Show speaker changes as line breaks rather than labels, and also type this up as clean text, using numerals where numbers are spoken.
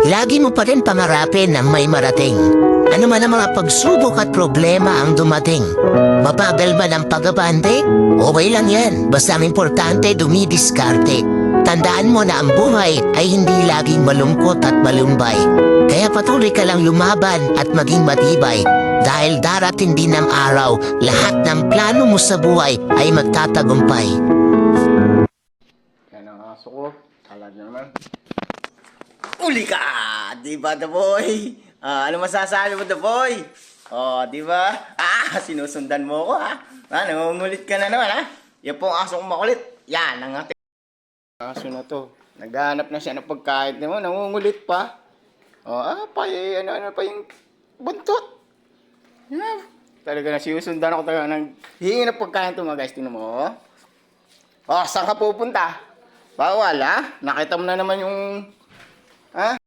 Lagi mo pa rin pangarapin na may marating. Ano man ang mga pagsubok at problema ang dumating. Mabagal man ang pag-abante? Okay lang yan. Basta ang importante dumidiskarte. Tandaan mo na ang buhay ay hindi laging malungkot at malumbay. Kaya patuloy ka lang lumaban at maging matibay. Dahil darating din ang araw, lahat ng plano mo sa buhay ay magtatagumpay.
Yan ang aso ko. Alam niyo naman. Uli ka! Di ba, The Boy? Ano masasabi mo, The Boy? Di ba? Sinusundan mo ko, ha? Nangungulit ka na naman, ha? Yan po ang asong makulit. Yan ang ating aso na to. Naghahanap na siya ng pagkain mo. Nangungulit pa. Ano pa yung buntot. Talaga na sinusundan ako talaga ng hihingi ng pagkain to, mga guys. Tingnan mo, saan ka pupunta? Bawal, ha? Nakita mo na naman yung